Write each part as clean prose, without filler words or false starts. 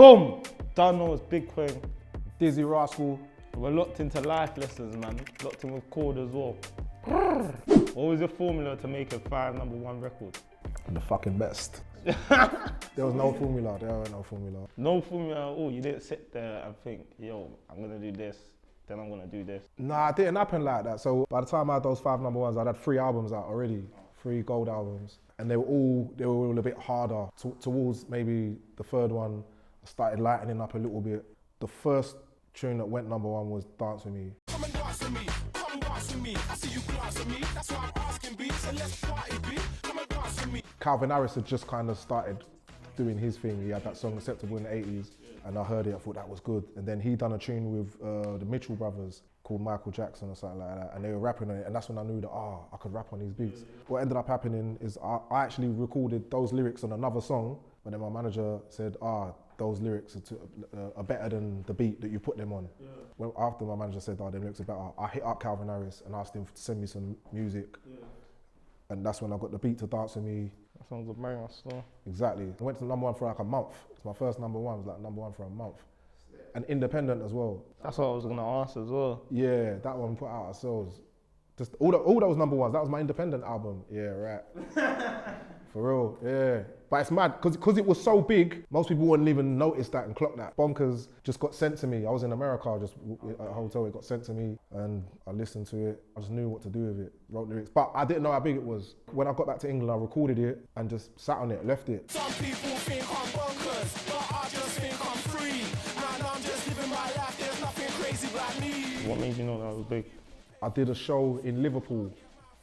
Boom! Done knows Big Kweng. Dizzie Rascal. We're locked into life lessons, man. Locked in with chord as well. What was your formula to make a 5 #1 record? I'm the fucking best. There was no formula, there was no formula. No formula at all. You didn't sit there and think, yo, I'm gonna do this, then I'm gonna do this. Nah, it didn't happen like that. So by the time I had those 5 #1s, I'd had 3 albums out already, 3 gold albums. And they were all a bit harder. Towards maybe the 3rd one, I started lightening up a little bit. The first tune that went #1 was Dance With Me. Come and dance with me, come dance with me. I see you glance at me, that's why I'm asking B. So let's party B, come and dance with me. Calvin Harris had just kind of started doing his thing. He had that song Acceptable in the 80s, and I heard it, I thought that was good. And then he done a tune with the Mitchell brothers called Michael Jackson or something like that, and they were rapping on it, and that's when I knew that, I could rap on these beats. What ended up happening is I actually recorded those lyrics on another song, but then my manager said, those lyrics are better than the beat that you put them on. Yeah. Well, after my manager said, them lyrics are better, I hit up Calvin Harris and asked him to send me some music. Yeah. And that's when I got the beat to Dance With Me. That sounds a banger still. Exactly. I went to #1 for like a month. It's my first #1, it was like #1 for a month. And independent as well. That's what I was gonna ask as well. Yeah, that one put out ourselves. Just all those #1s, that was my independent album. Yeah, right. For real, yeah. But it's mad, because it was so big, most people wouldn't even notice that and clock that. Bonkers just got sent to me. I was in America, just at a hotel, it got sent to me, and I listened to it. I just knew what to do with it, wrote lyrics. But I didn't know how big it was. When I got back to England, I recorded it and just sat on it, left it. Some people think I'm bonkers, but I just think I'm free. And I'm just living my life, there's nothing crazy about me. What made you know that was big? I did a show in Liverpool.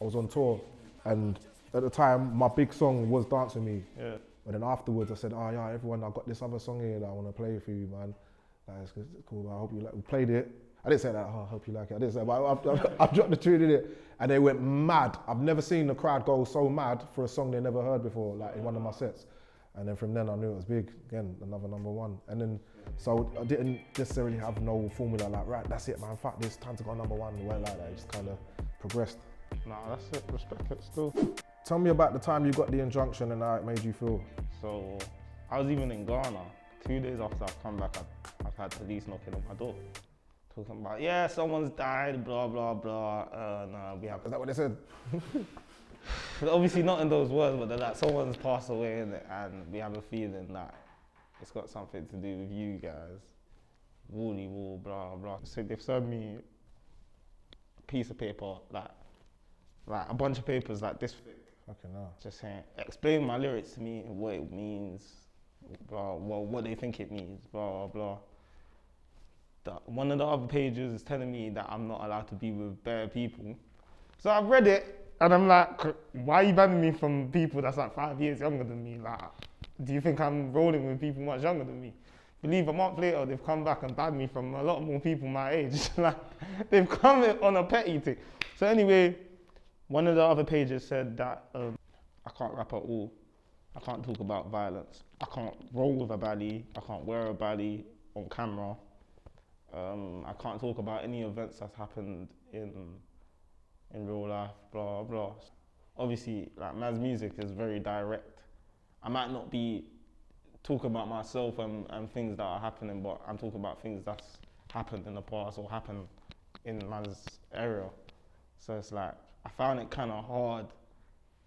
I was on tour, and at the time, my big song was Dance With Me. Yeah. And then afterwards, I said, yeah, everyone, I've got this other song here that I want to play for you, man. Like, it's cool, man. I hope you like it. We played it. I didn't say that, I hope you like it. I didn't say that, but I dropped the tune in it, and they went mad. I've never seen the crowd go so mad for a song they never heard before, like in one of my sets. And then from then, I knew it was big. Again, another #1. And then, so I didn't necessarily have no formula like, right, that's it, man. Fuck this, time to go #1. It went like that. It just kind of progressed. Nah, that's it. Respect it still. Tell me about the time you got the injunction and how it made you feel. So, I was even in Ghana. 2 days after I've come back, I've had police knocking on my door. Talking about, yeah, someone's died, blah, blah, blah. We have... Is that what they said? But obviously not in those words, but they're like, someone's passed away in it, and we have a feeling that it's got something to do with you guys. Woolly wool, blah, blah. So they've served me a piece of paper, like a bunch of papers like this thick. Okay, no. Just saying, explain my lyrics to me, what it means, blah, well, what they think it means, blah, blah, blah. One of the other pages is telling me that I'm not allowed to be with bare people. So I've read it, and I'm like, why are you banning me from people that's like 5 years younger than me? Like, do you think I'm rolling with people much younger than me? Believe a month later, they've come back and banned me from a lot more people my age. Like, they've come on a petty thing. So anyway, one of the other pages said that I can't rap at all. I can't talk about violence. I can't roll with a baddie. I can't wear a baddie on camera. I can't talk about any events that's happened in real life, blah, blah. Obviously, like, man's music is very direct. I might not be talking about myself and things that are happening, but I'm talking about things that's happened in the past or happened in man's area. So it's like, I found it kind of hard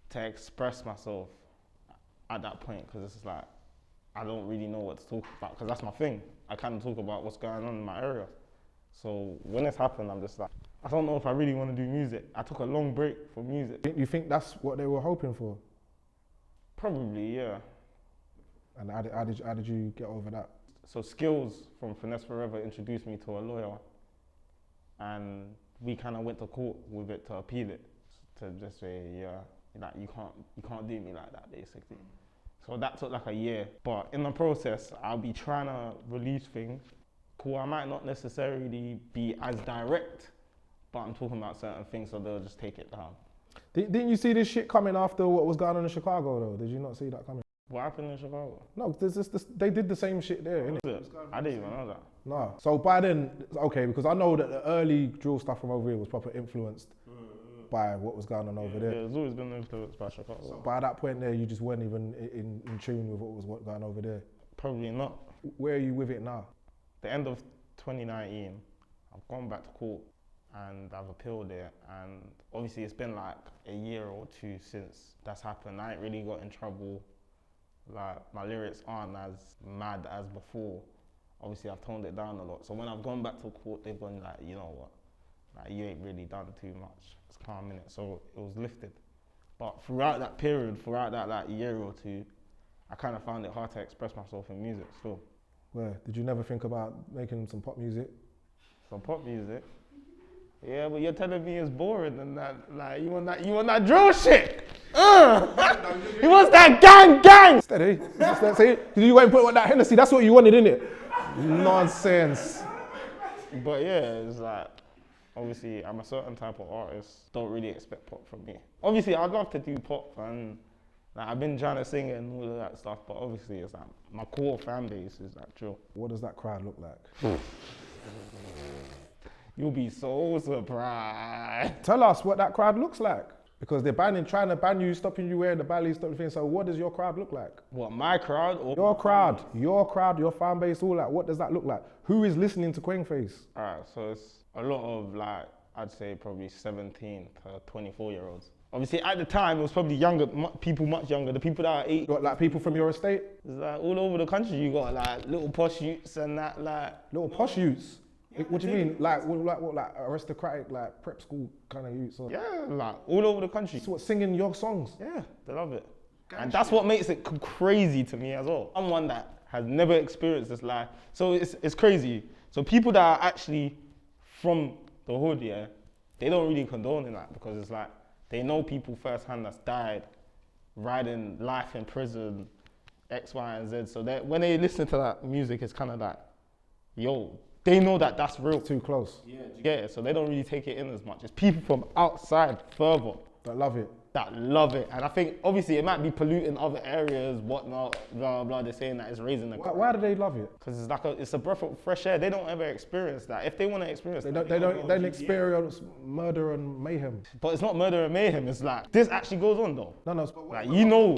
to express myself at that point, because it's like, I don't really know what to talk about, because that's my thing. I kind of talk about what's going on in my area. So when this happened, I'm just like, I don't know if I really want to do music. I took a long break from music. You think that's what they were hoping for? Probably, yeah. And how did you get over that? So Skills from Finesse Forever introduced me to a lawyer, and we kind of went to court with it to appeal it, to just say, yeah, like, you can't do me like that, basically. So that took like a year, but in the process, I'll be trying to release things. Cool, I might not necessarily be as direct, but I'm talking about certain things, so they'll just take it down. Didn't you see this shit coming after what was going on in Chicago, though? Did you not see that coming? What happened in Chicago? No, they did the same shit there, innit? I didn't even know that. No. So by then, okay, because I know that the early drill stuff from over here was proper influenced by what was going on over there. Yeah, it's always been influenced by Chicago. So by that point there, you just weren't even in tune with what was going over there? Probably not. Where are you with it now? The end of 2019, I've gone back to court and I've appealed it, and obviously it's been like a year or two since that's happened. I ain't really got in trouble. Like, my lyrics aren't as mad as before. Obviously I've toned it down a lot. So when I've gone back to court, they've gone like, you know what, like, you ain't really done too much. It's calm, innit? So it was lifted. But throughout that period, throughout that like year or two, I kind of found it hard to express myself in music still. Where? Did you never think about making some pop music? Some pop music? Yeah, but you're telling me it's boring and that, like, you want that drill shit? He wants that gang! Steady. See, you went and put on that Hennessy, that's what you wanted, innit? Nonsense. But yeah, it's like, obviously I'm a certain type of artist, don't really expect pop from me. Obviously I'd love to do pop, and like, I've been trying to sing it and all of that stuff, but obviously it's like, my core fan base is like drill. What does that crowd look like? You'll be so surprised. Tell us what that crowd looks like. Because they're trying to ban you, stopping you wearing the belly, stopping things. So what does your crowd look like? What, my crowd? Or your crowd, your fan base, all that. What does that look like? Who is listening to Kwengface? Alright, so it's a lot of, like, I'd say probably 17 to 24-year-olds. Obviously at the time it was probably younger, people much younger. The people that are 8. You got like people from your estate? It's like all over the country you got like little posh youths and that, like. Little posh youths? What do you mean? Like aristocratic, like prep school kind of youths? Or? Yeah, like all over the country. So what, singing your songs? Yeah, they love it. And that's what makes it crazy to me as well. I'm one that has never experienced this life. So it's crazy. So people that are actually from the hood, yeah, they don't really condone in that, because it's like, they know people firsthand that's died, riding life in prison, X, Y, and Z. So that when they listen to that music, it's kind of like, yo, they know that that's real. Too close. Yeah, so they don't really take it in as much. It's people from outside further that love it. And I think obviously it might be polluting other areas, whatnot, blah, blah. They're saying that it's raising the. Why do they love it? Because it's like it's a breath of fresh air. They don't ever experience that. If they want to experience they don't experience murder and mayhem. But it's not murder and mayhem. It's like, this actually goes on though. No. Like, you know.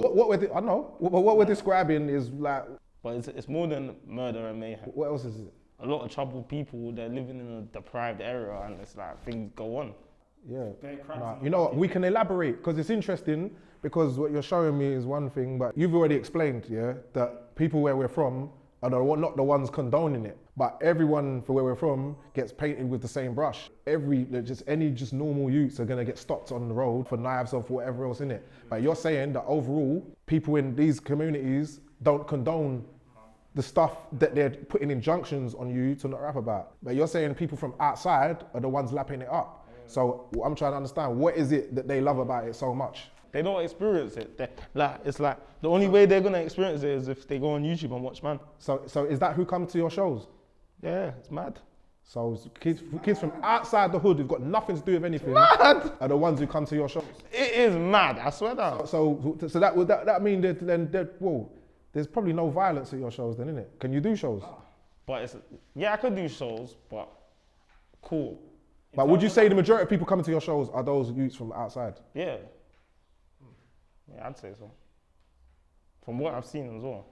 I know. What we're describing is like. But it's more than murder and mayhem. What else is it? A lot of troubled people, they're living in a deprived area, and it's like, things go on. Yeah. You know what, we can elaborate, because it's interesting, because what you're showing me is one thing, but you've already explained, yeah, that people where we're from are not the ones condoning it, but everyone for where we're from gets painted with the same brush. Any normal youths are gonna get stopped on the road for knives or for whatever else in it. But you're saying that overall, people in these communities don't condone the stuff that they're putting injunctions on you to not rap about. But you're saying people from outside are the ones lapping it up. So I'm trying to understand, what is it that they love about it so much? They don't experience it. It's like, the only way they're gonna experience it is if they go on YouTube and watch, man. So is that who come to your shows? Yeah, it's mad. So kids from outside the hood who've got nothing to do with anything are the ones who come to your shows? It is mad, I swear down. So that would that mean that there's probably no violence at your shows then, innit? Can you do shows? But I could do shows, but cool. But would you say the majority of people coming to your shows are those youths from outside? Yeah. Yeah, I'd say so. From what I've seen as well.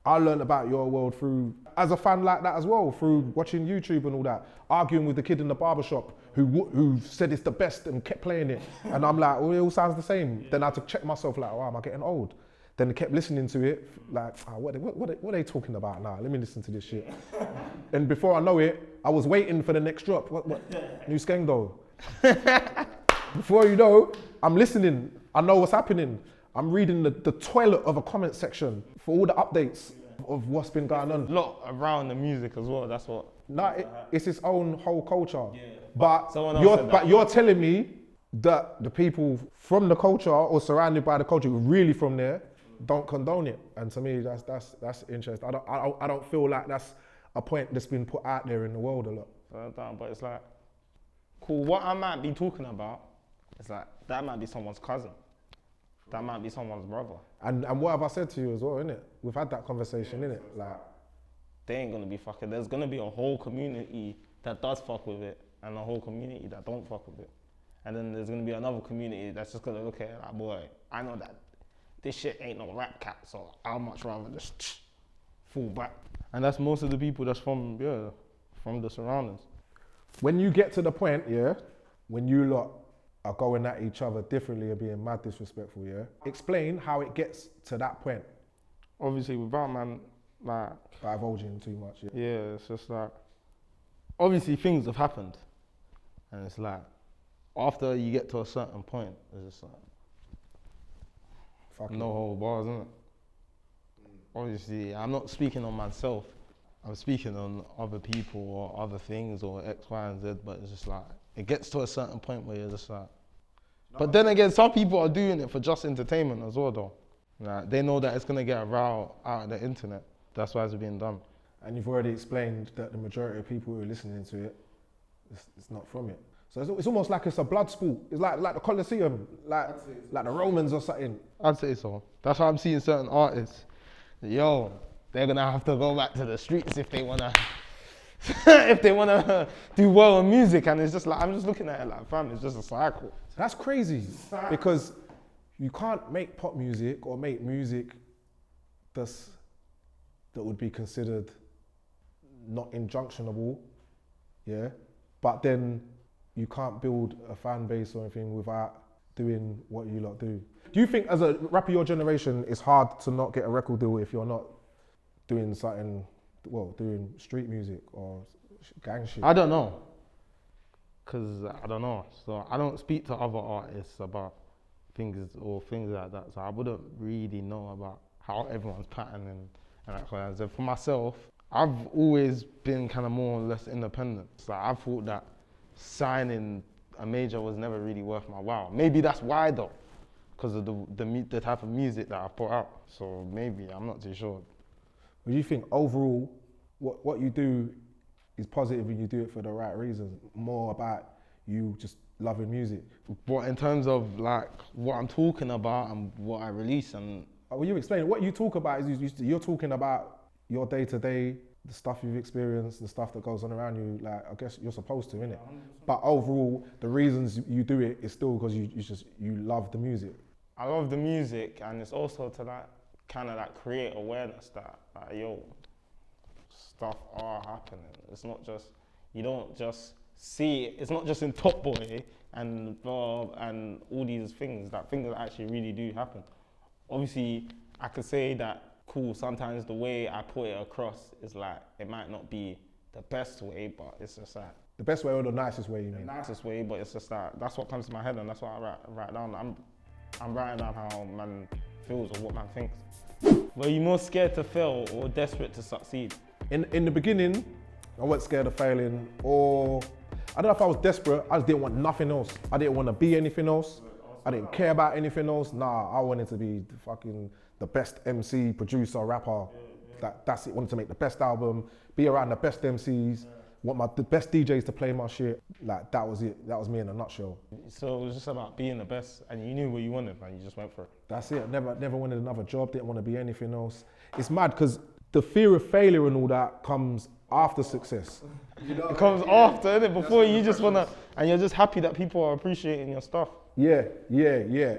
I learned about your world through, as a fan like that as well, through watching YouTube and all that, arguing with the kid in the barbershop who said it's the best and kept playing it. And I'm like, well, it all sounds the same. Yeah. Then I had to check myself, like, wow, am I getting old? Then I kept listening to it, like, what are they talking about now? Let me listen to this shit. And before I know it, I was waiting for the next drop. What? New Skeng though. Before you know, I'm listening. I know what's happening. I'm reading the toilet of a comment section for all the updates of what's been going on. A lot around the music as well, that's what. No, it's its own whole culture. Yeah. But you're telling me that the people from the culture or surrounded by the culture, really from there, don't condone it. And to me, that's interesting. I don't feel like that's a point that's been put out there in the world a lot. But it's like, cool, what I might be talking about, it's like, that might be someone's cousin. That might be someone's brother. And what have I said to you as well, innit? We've had that conversation, innit? Like, they ain't gonna be fucking, there's gonna be a whole community that does fuck with it, and a whole community that don't fuck with it. And then there's gonna be another community that's just gonna look at it like, boy, I know that this shit ain't no rap cat, so I'd much rather just fall back. And that's most of the people that's from the surroundings. When you get to the point, yeah, when you lot are going at each other differently and being mad disrespectful, yeah, explain how it gets to that point. Obviously, without man, like, Divulging too much, yeah. yeah, it's just like, obviously things have happened. And it's like, after you get to a certain point, it's just like, Fuck no it. whole bars, isn't it? Obviously, I'm not speaking on myself. I'm speaking on other people or other things or X, Y, and Z, but it's just like, it gets to a certain point where you're just like, but then again, some people are doing it for just entertainment as well though. Like, they know that it's gonna get a row out of the internet. That's why it's being done. And you've already explained that the majority of people who are listening to it, it's not from it. So it's almost like it's a blood sport. It's like the Colosseum, like the Romans or something. I'd say so. That's why I'm seeing certain artists. Yo, they're gonna have to go back to the streets if they wanna do well in music. And it's just like, I'm just looking at it like, fam, it's just a cycle. That's crazy because you can't make pop music or make music that would be considered not injunctionable, yeah? But then you can't build a fan base or anything without doing what you lot do. Do you think as a rapper your generation, it's hard to not get a record deal if you're not doing something, well, doing street music or gang shit? I don't know. Cause I don't know. So I don't speak to other artists about things like that. So I wouldn't really know about how everyone's pattern and that kind of stuff. For myself, I've always been kind of more or less independent. So I thought that signing a major was never really worth my while. Maybe that's why though, because of the type of music that I put out. So maybe, I'm not too sure. But do you think overall, what you do is positive and you do it for the right reasons? More about you just loving music? But in terms of like what I'm talking about and what I release and... Well, you explain. What you talk about is you're talking about your day-to-day, the stuff you've experienced, the stuff that goes on around you. Like, I guess you're supposed to, innit? But overall, the reasons you do it is still because you love the music. I love the music, and it's also to like kind of like create awareness that like, yo, stuff are happening. It's not just, you don't just see it. It's not just in Top Boy and all these things that actually really do happen. Obviously, I could say that, cool, sometimes the way I put it across is like, it might not be the best way, but it's just like... The best way or the nicest way, you mean? The nicest way, but it's just like, that's what comes to my head and that's what I write down. I'm writing down how man feels or what man thinks. Were you more scared to fail or desperate to succeed? In the beginning, I wasn't scared of failing, or I don't know if I was desperate, I just didn't want nothing else. I didn't want to be anything else. I didn't care about anything else. Nah, I wanted to be the best MC, producer, rapper. That's it. Wanted to make the best album, be around the best MCs, want the best DJs to play my shit. Like, that was it. That was me in a nutshell. So it was just about being the best, and you knew what you wanted, and you just went for it. That's it. Never wanted another job. Didn't want to be anything else. It's mad because the fear of failure and all that comes after success. It comes after, innit? Before you just wanna, and you're just happy that people are appreciating your stuff. Yeah.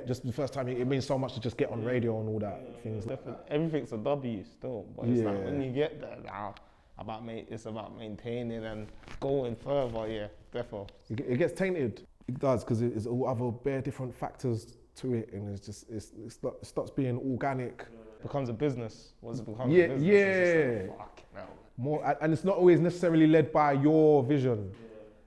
Just the first time, it means so much to just get on radio and all that things. Definitely. Everything's a W still, but it's like when you get there now, it's about maintaining and going further. Yeah, definitely. It gets tainted. It does, because it's all other bare different factors to it, and it stops being organic. It becomes a business. Once it becomes Yeah, a business, yeah. it's just like, fuck, no. More, and it's not always necessarily led by your vision.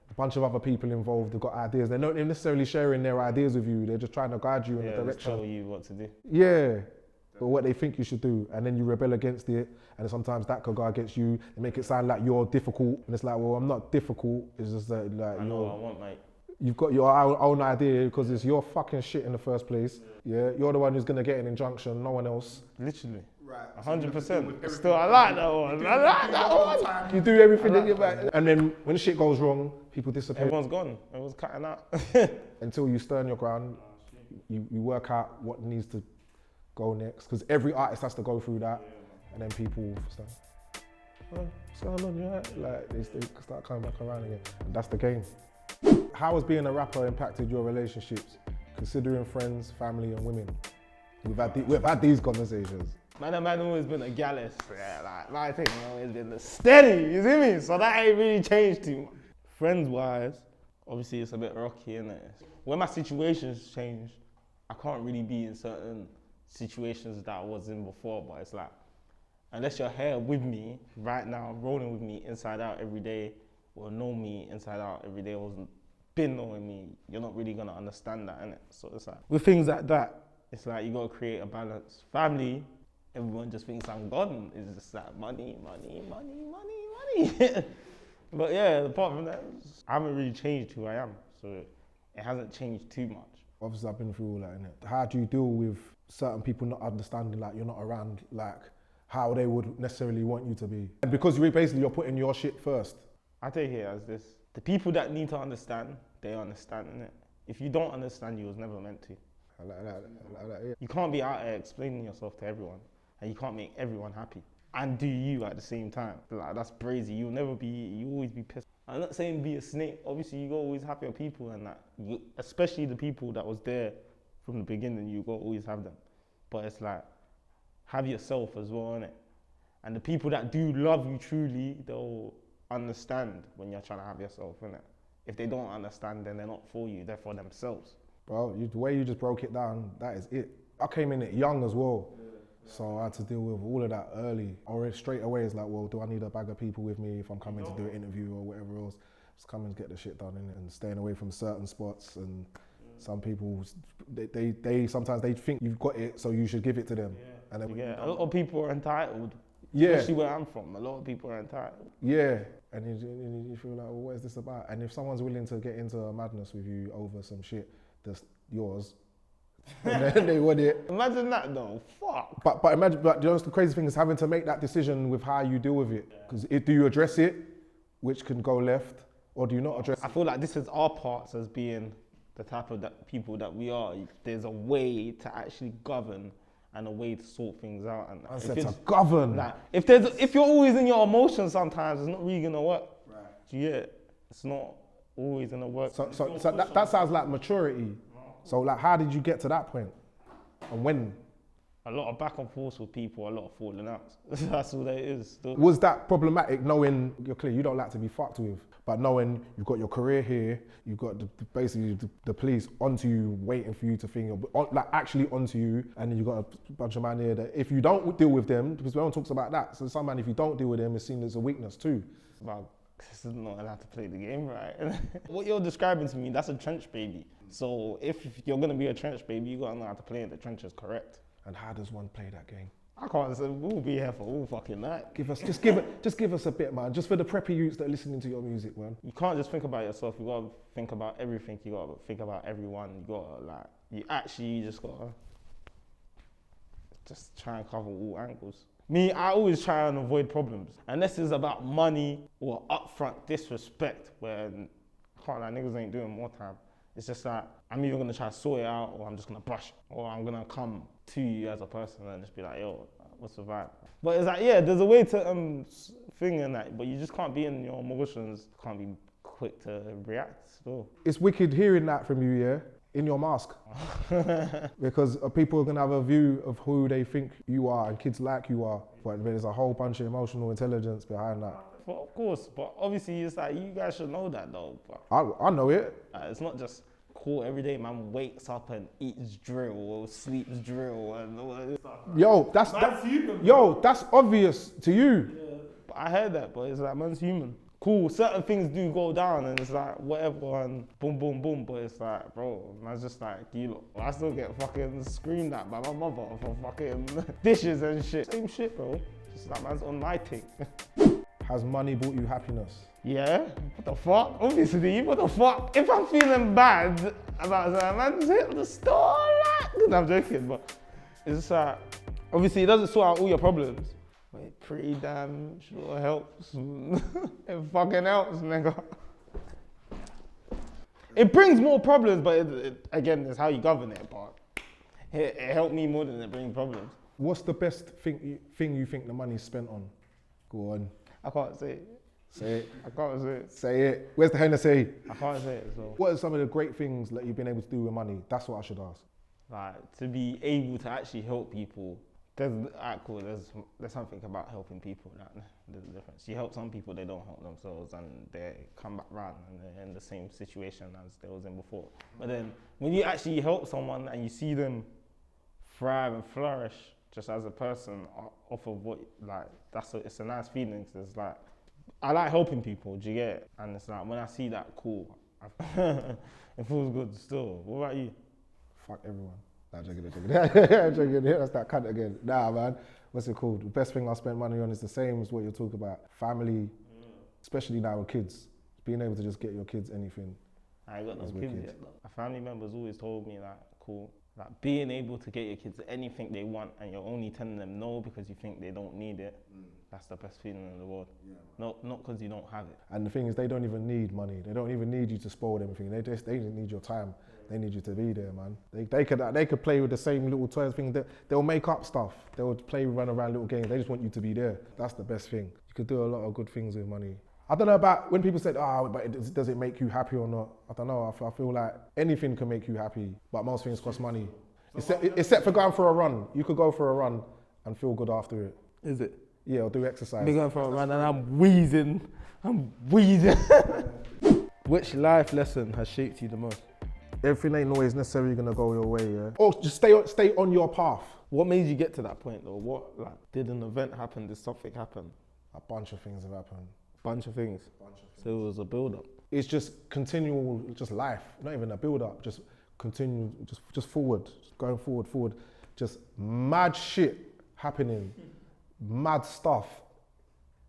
A bunch of other people involved have got ideas. They're not necessarily sharing their ideas with you. They're just trying to guide you in a direction. Tell you what to do. Yeah, or what they think you should do, and then you rebel against it. And sometimes that could go against you and make it sound like you're difficult. And it's like, well, I'm not difficult. It's just that, like, I know what I want, mate. You've got your own idea because it's your fucking shit in the first place. Yeah, you're the one who's gonna get an injunction, no one else. Literally. Right. 100%. Still, I like that one. I like that one. You do everything that you're back. And then when shit goes wrong, people disappear. Everyone's gone. Everyone's cutting out. Until you stand your ground, you work out what needs to go next. Because every artist has to go through that. And then people start, oh, what's going on, you right? Like, they start coming back around again. And that's the game. How has being a rapper impacted your relationships, considering friends, family and women? We've had these conversations. Man always been a gallus. Yeah, like my thing always been steady, you see me? So that ain't really changed too much. Friends-wise, obviously it's a bit rocky, innit? When my situations change, I can't really be in certain situations that I was in before, but it's like, unless you're here with me right now, rolling with me inside out every day, or know me inside out every day, or been knowing me, you're not really gonna understand that, innit? So it's like, with things like that, it's like you gotta create a balance. Family, everyone just thinks I'm gone. It's just like money. But yeah, apart from that, I haven't really changed who I am, so it hasn't changed too much. Obviously, I've been through all that, innit? How do you deal with certain people not understanding, like, you're not around, like, how they would necessarily want you to be? And because you're putting your shit first. I take it as this. The people that need to understand, they understand, innit? If you don't understand, you was never meant to. I like that, yeah. You can't be out there explaining yourself to everyone, and you can't make everyone happy. And do you at the same time. Like, that's brazy. You always be pissed. I'm not saying be a snake. Obviously, you gotta always have your people and that. Especially the people that was there from the beginning, you gotta always have them. But it's like, have yourself as well, innit? And the people that do love you truly, they'll understand when you're trying to have yourself, innit? If they don't understand, then they're not for you, they're for themselves. Bro, the way you just broke it down, that is it. I came in it young as well. So I had to deal with all of that early. Or straight away it's like, well, do I need a bag of people with me if I'm coming to do an interview or whatever else? Just come and get the shit done, innit? And staying away from certain spots. And some people, they sometimes they think you've got it, so you should give it to them. Yeah. And then a lot of people are entitled. Yeah. Especially where I'm from, a lot of people are entitled. Yeah. And you feel like, well, what is this about? And if someone's willing to get into a madness with you over some shit that's yours, and then they want it. Imagine that though, fuck. But imagine, but just the crazy thing is having to make that decision with how you deal with it. Because do you address it, which can go left, or do you not address it? I feel like this is our parts as being the type of people that we are. There's a way to actually govern and a way to sort things out. And I said to govern. Like, if you're always in your emotions sometimes, it's not really gonna work. Right. Do you get it? It's not always gonna work. So that sounds like maturity. So like, how did you get to that point? And when? A lot of back and forth with people, a lot of falling out. That's all that it is. Was that problematic knowing, you're clear, you don't like to be fucked with, but knowing you've got your career here, you've got basically the police onto you, waiting for you to think, like actually onto you, and then you've got a bunch of man here that if you don't deal with them, because no one talks about that, so some man, if you don't deal with them, is seen as a weakness too. Well, this is not allowed to play the game, right? What you're describing to me, that's a trench baby. So if you're gonna be a trench baby, you gotta know how to play in the trenches correct. And how does one play that game? I can't say, we'll be here for all fucking night. Just give us a bit, man. Just for the preppy youths that are listening to your music, man. You can't just think about yourself. You gotta think about everything. You gotta think about everyone. You gotta you just gotta just try and cover all angles. Me, I always try and avoid problems. Unless it's about money or upfront disrespect, where I can't lie, niggas ain't doing more time. It's just like, I'm either gonna try to sort it out, or I'm just gonna brush it, or I'm gonna come to you as a person and just be like, yo, what's the vibe? But it's like, yeah, there's a way to thing in that, but you just can't be in your emotions, can't be quick to react still. It's wicked hearing that from you, yeah, in your mask. Because people are gonna have a view of who they think you are, and kids like you are, but there's a whole bunch of emotional intelligence behind that. Well, of course, but obviously it's like, you guys should know that though. But I know it. It's not just cool every day, man wakes up and eats drill or sleeps drill and all that stuff. Yo, that's obvious to you. Yeah. I heard that, but it's like, man's human. Cool, certain things do go down and it's like, whatever, and boom, boom, boom, but it's like, bro, man's just like, you look, I still get fucking screamed at by my mother for fucking dishes and shit. Same shit, bro. Just like, man's on my thing. Has money brought you happiness? Yeah, what the fuck? Obviously, what the fuck? If I'm feeling bad about that, man, just hit the store, like. No, I'm joking, but it's just like, obviously it doesn't sort out all your problems, but it pretty damn sure helps. It fucking helps, nigga. It brings more problems, but again, it's how you govern it, but it helped me more than it brings problems. What's the best thing you think the money's spent on? Go on. I can't say it. Say it. I can't say it. Say it. Where's the Hennessy? I can't say it, so. What are some of the great things that you've been able to do with money? That's what I should ask. Like, to be able to actually help people, Cool. There's something about helping people that there's a difference. You help some people, they don't help themselves, and they come back round and they're in the same situation as they was in before. But then when you actually help someone and you see them thrive and flourish just as a person off of what, like, it's a nice feeling. Cause it's like, I like helping people, do you get it? And it's like, when I see that, cool. It feels good still. What about you? Fuck everyone. Nah, joking. That's that cunt again. Nah, man. What's it called? The best thing I spent money on is the same as what you're talking about. Family, especially now with kids. Being able to just get your kids anything. I ain't got no kids yet. My family members always told me that, cool. Like, being able to get your kids anything they want and you're only telling them no because you think they don't need it, that's the best feeling in the world. Yeah. Not because you don't have it. And the thing is, they don't even need money. They don't even need you to spoil them everything. They just need your time. They need you to be there, man. They could play with the same little toys thing. They'll make up stuff. They'll run around little games. They just want you to be there. That's the best thing. You could do a lot of good things with money. I don't know about when people said, but does it make you happy or not? I don't know. I feel like anything can make you happy, but most things cost money. Except for going for a run. You could go for a run and feel good after it. Is it? Yeah, or do exercise. Be going for a run and I'm wheezing. Which life lesson has shaped you the most? Everything ain't always necessarily gonna go your way, yeah? Or just stay on your path. What made you get to that point though? What, like, did an event happen? Did something happen? A bunch of things have happened. Bunch of things. So it was a build-up. It's just continual, just life. Not even a build-up, just continue, just forward, just going forward. Just mad shit happening, mad stuff.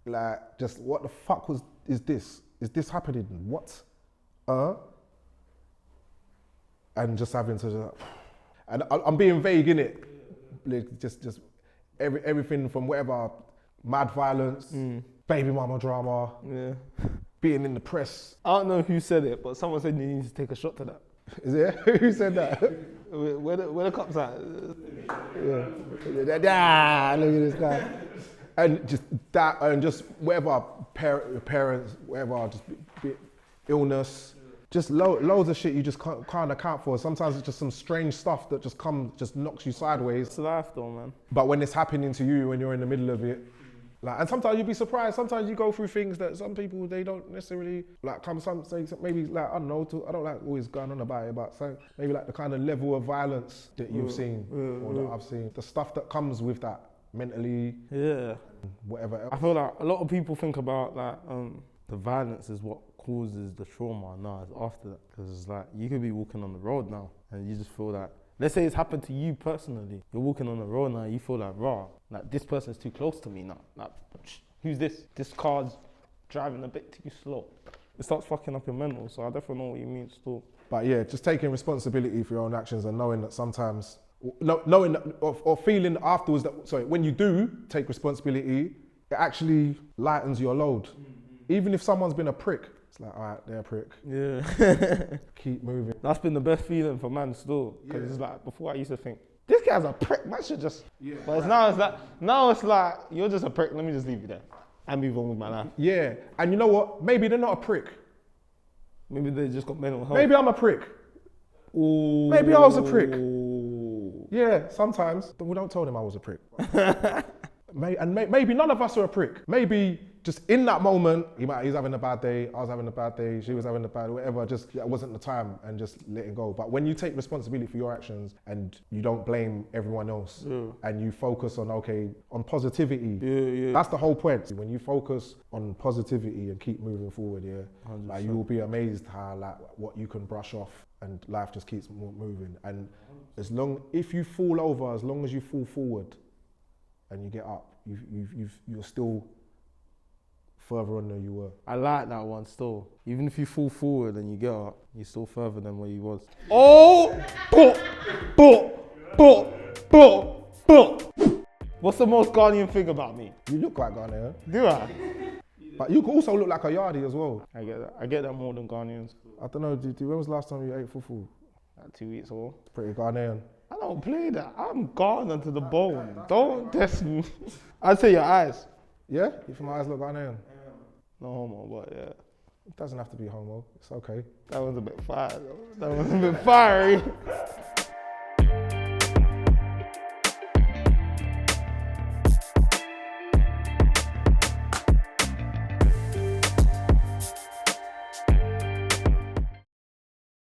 Like, just what the fuck is this? Is this happening? What? And just having to, and I'm being vague in it. Like, just everything from whatever, mad violence, baby mama drama, being in the press. I don't know who said it, but someone said you need to take a shot to that. Is it? Who said that? Where the cops at? Yeah. Look at this guy. And just that, and just whatever, parents, whatever, just illness. Just loads of shit you just can't account for. Sometimes it's just some strange stuff that just knocks you sideways. It's life though, man. But when it's happening to you, when you're in the middle of it, like, and sometimes you'd be surprised. Sometimes you go through things that some people, they don't necessarily like maybe like, I don't know, I don't like always going on about it, but so maybe like the kind of level of violence that you've seen or that I've seen, the stuff that comes with that mentally, whatever else. I feel like a lot of people think about like the violence is what causes the trauma. No, it's after that, because it's like you could be walking on the road now and you just feel like, let's say it's happened to you personally. You're walking on the road now, you feel like, raw, like this person's too close to me now. Like, who's this? This car's driving a bit too slow. It starts fucking up your mental, so I definitely know what you mean still. But yeah, just taking responsibility for your own actions and knowing that sometimes, knowing that, or feeling afterwards that, when you do take responsibility, it actually lightens your load. Even if someone's been a prick, it's like, all right, they're a prick. Yeah. Keep moving. That's been the best feeling for man still. Because it's like, before I used to think, this guy's a prick, man should just. Yeah. But now it's like, you're just a prick, let me just leave you there and move on with my life. Yeah, and you know what? Maybe they're not a prick. Maybe they just got mental health. Maybe I'm a prick. Ooh. Maybe I was a prick. Yeah, sometimes. But we don't tell them I was a prick. Maybe none of us are a prick. Maybe just in that moment, he's having a bad day, I was having a bad day, she was having a bad day, whatever, just it wasn't the time and just let it go. But when you take responsibility for your actions and you don't blame everyone else and you focus on positivity, that's the whole point. When you focus on positivity and keep moving forward, like, you will be amazed how like what you can brush off and life just keeps moving. And if you fall over, as long as you fall forward and you get up, you're still further on than you were. I like that one still. Even if you fall forward and you get up, you're still further than where you was. Oh! What's the most Ghanaian thing about me? You look quite Ghanaian. Do I? But you also look like a yardie as well. I get that more than Ghanaians. I don't know, when was the last time you ate fufu? Like 2 weeks ago. It's pretty Ghanaian. I don't play that. I'm Ghana to the bone. Don't test me. I'd say your eyes. Yeah? You think my eyes look Ghanaian? No homo, but yeah. It doesn't have to be homo. It's okay. That was a bit fire though. That was a bit fiery.